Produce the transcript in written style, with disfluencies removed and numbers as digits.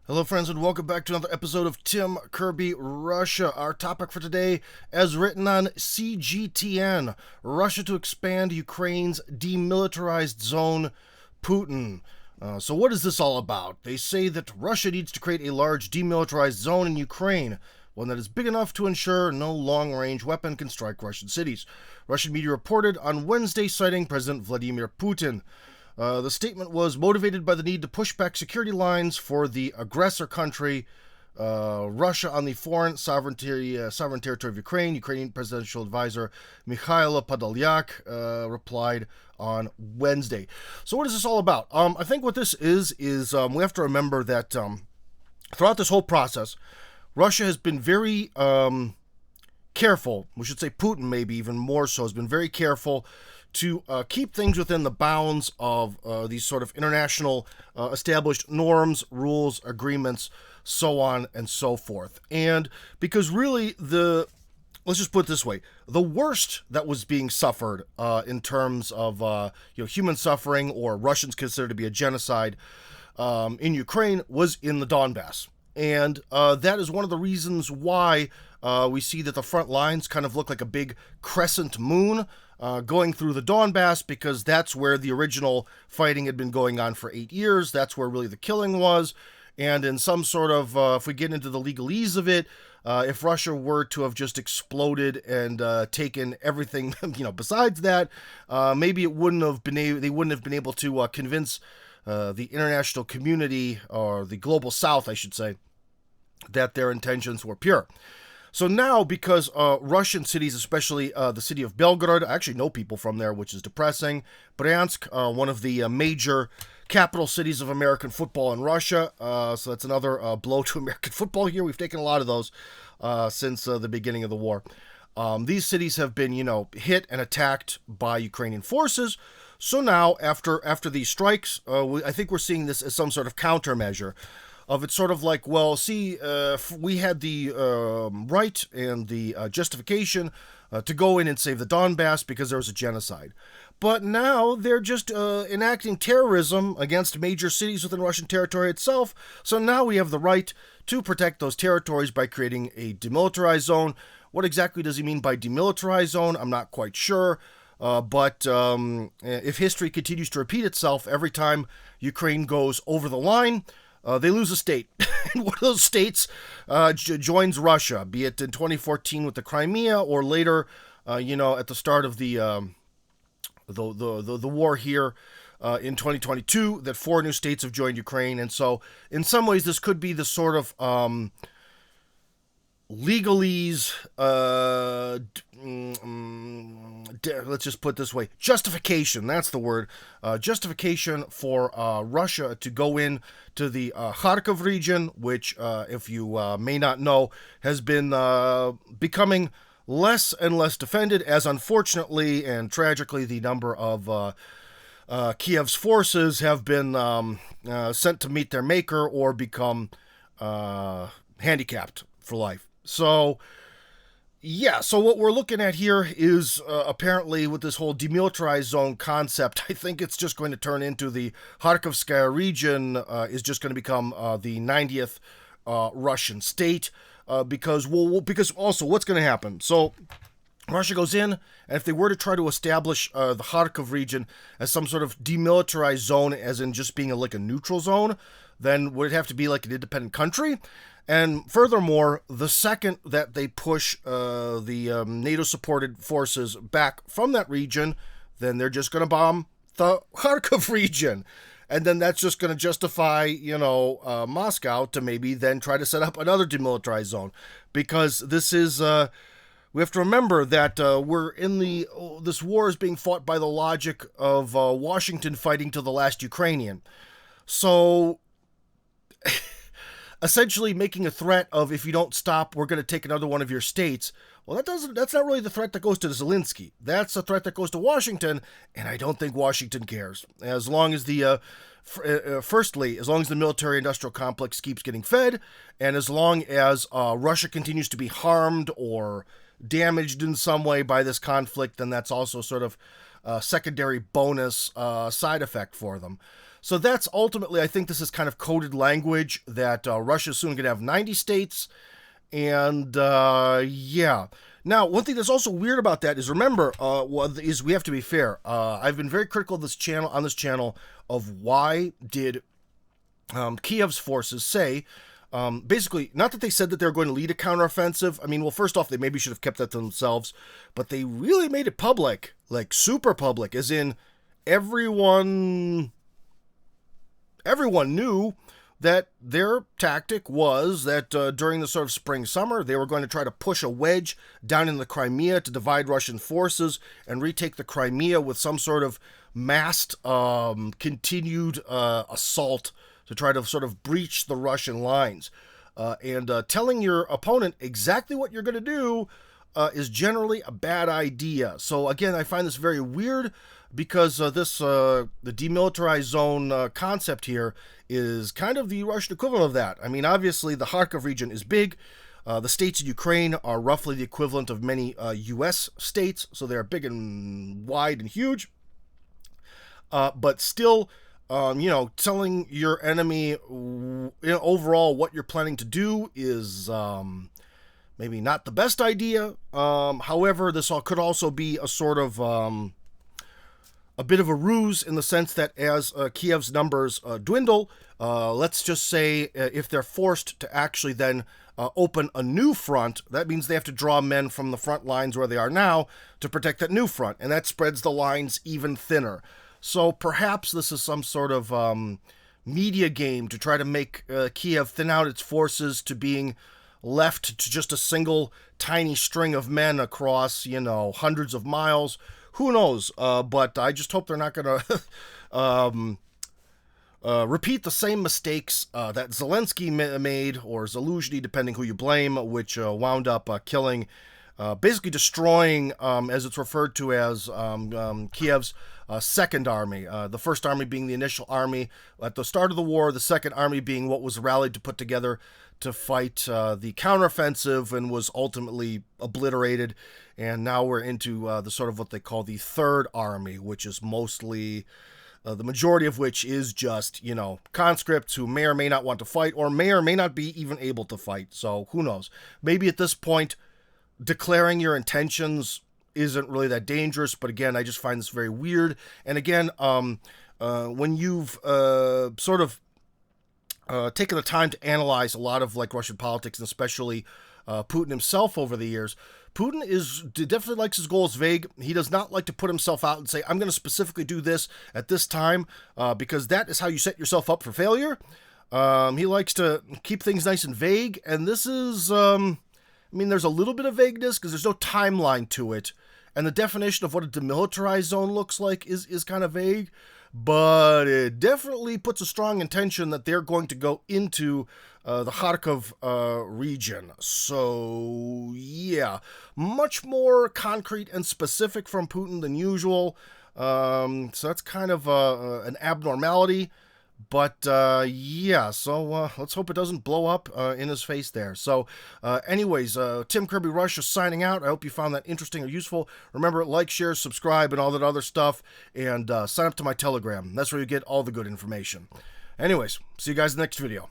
Hello, friends, and welcome back to another episode of Kirby Russia. Our topic for today, as written on CGTN, Russia to expand Ukraine's demilitarized zone, Putin. So what is this all about? They say that Russia needs to create a large demilitarized zone in Ukraine, one that is big enough to ensure no long-range weapon can strike Russian cities. Russian media reported on Wednesday, citing President Vladimir Putin. The statement was motivated by the need to push back security lines for the aggressor country, Russia, on the foreign sovereign territory of Ukraine. Ukrainian presidential advisor Mikhailo Podolyak replied on Wednesday. So what is this all about? I think what this is we have to remember that throughout this whole process, Russia has been very careful. We should say Putin maybe even more so has been very careful to keep things within the bounds of these sort of international established norms, rules, agreements, so on and so forth. And because really let's just put it this way, the worst that was being suffered in terms of human suffering, or Russians considered to be a genocide in Ukraine, was in the Donbass. And that is one of the reasons why we see that the front lines kind of look like a big crescent moon going through the Donbass, because that's where the original fighting had been going on for 8 years. That's where really the killing was. And in some sort of, if we get into the legalese of it, if Russia were to have just exploded and taken everything, besides that, maybe they wouldn't have been able to convince the international community, or the global South, I should say, that their intentions were pure. So now, because Russian cities, especially the city of Belgorod, I actually know people from there, which is depressing. Bryansk, one of the major capital cities of American football in Russia. So that's another blow to American football here. We've taken a lot of those since the beginning of the war. These cities have been, hit and attacked by Ukrainian forces. So now, after these strikes, I think we're seeing this as some sort of countermeasure. It's sort of like, well, see, we had the right and the justification to go in and save the Donbass because there was a genocide. But now they're just enacting terrorism against major cities within Russian territory itself. So now we have the right to protect those territories by creating a demilitarized zone. What exactly does he mean by demilitarized zone? I'm not quite sure. But if history continues to repeat itself every time Ukraine goes over the line, they lose a state. And one of those states joins Russia, be it in 2014 with the Crimea, or later, at the start of the war here in 2022, that 4 new states have joined Ukraine. And so, in some ways, this could be the sort of legalese, let's just put it this way, justification, that's the word, justification for Russia to go in to the Kharkiv region, which, if you may not know, has been becoming less and less defended, as unfortunately and tragically the number of Kiev's forces have been sent to meet their maker or become handicapped for life. So, yeah, so what we're looking at here is apparently with this whole demilitarized zone concept, I think it's just going to turn into the Kharkivskaya region is just going to become the 90th Russian state because also what's going to happen? So Russia goes in, and if they were to try to establish the Kharkiv region as some sort of demilitarized zone, as in just being like a neutral zone, then would it have to be like an independent country? And furthermore, the second that they push the NATO-supported forces back from that region, then they're just going to bomb the Kharkiv region. And then that's just going to justify, Moscow to maybe then try to set up another demilitarized zone. Because this is, we have to remember that this war is being fought by the logic of Washington fighting to the last Ukrainian. So essentially making a threat of, if you don't stop, we're going to take another one of your states. Well, that's not really the threat that goes to Zelensky. That's a threat that goes to Washington, and I don't think Washington cares. As long as firstly, as long as the military-industrial complex keeps getting fed, and as long as Russia continues to be harmed or damaged in some way by this conflict, then that's also sort of a secondary bonus side effect for them. So that's ultimately, I think this is kind of coded language that Russia's soon going to have 90 states. And yeah. Now, one thing that's also weird about that is, remember, is we have to be fair. I've been very critical of this channel, of why did Kiev's forces say, basically, not that they said that they were going to lead a counteroffensive. I mean, well, first off, they maybe should have kept that to themselves, but they really made it public, like super public, as in everyone knew that their tactic was that during the sort of spring-summer, they were going to try to push a wedge down in the Crimea to divide Russian forces and retake the Crimea with some sort of massed, continued assault to try to sort of breach the Russian lines. And telling your opponent exactly what you're going to do is generally a bad idea. So again, I find this very weird because the demilitarized zone concept here is kind of the Russian equivalent of that. I mean, obviously, the Kharkiv region is big. The states in Ukraine are roughly the equivalent of many U.S. states, so they're big and wide and huge. But still, telling your enemy overall what you're planning to do is maybe not the best idea. However, this could also be a sort of a bit of a ruse in the sense that as Kiev's numbers dwindle, let's just say if they're forced to actually then open a new front, that means they have to draw men from the front lines where they are now to protect that new front, and that spreads the lines even thinner. So perhaps this is some sort of media game to try to make Kiev thin out its forces to being left to just a single tiny string of men across, hundreds of miles. Who knows? But I just hope they're not going to repeat the same mistakes that Zelensky made, or Zaluzhny, depending who you blame, which wound up killing, basically destroying, as it's referred to as, Kiev's second army. The first army being the initial army at the start of the war, the second army being what was rallied to put together to fight the counteroffensive and was ultimately obliterated. And now we're into the sort of what they call the third army, which is mostly, the majority of which is just, conscripts who may or may not want to fight, or may not be even able to fight. So who knows? Maybe at this point, declaring your intentions isn't really that dangerous, but again, I just find this very weird. And again, when you've sort of taken the time to analyze a lot of Russian politics, and especially Putin himself over the years, Putin definitely likes his goals vague. He does not like to put himself out and say, I'm going to specifically do this at this time, because that is how you set yourself up for failure. He likes to keep things nice and vague, and this is, there's a little bit of vagueness because there's no timeline to it, and the definition of what a demilitarized zone looks like is kind of vague, but it definitely puts a strong intention that they're going to go into the Kharkiv region. So, yeah, much more concrete and specific from Putin than usual. So that's kind of an abnormality. But, yeah, so let's hope it doesn't blow up in his face there. So, anyways, Tim Kirby Russia signing out. I hope you found that interesting or useful. Remember, like, share, subscribe, and all that other stuff. And sign up to my Telegram. That's where you get all the good information. Anyways, see you guys in the next video.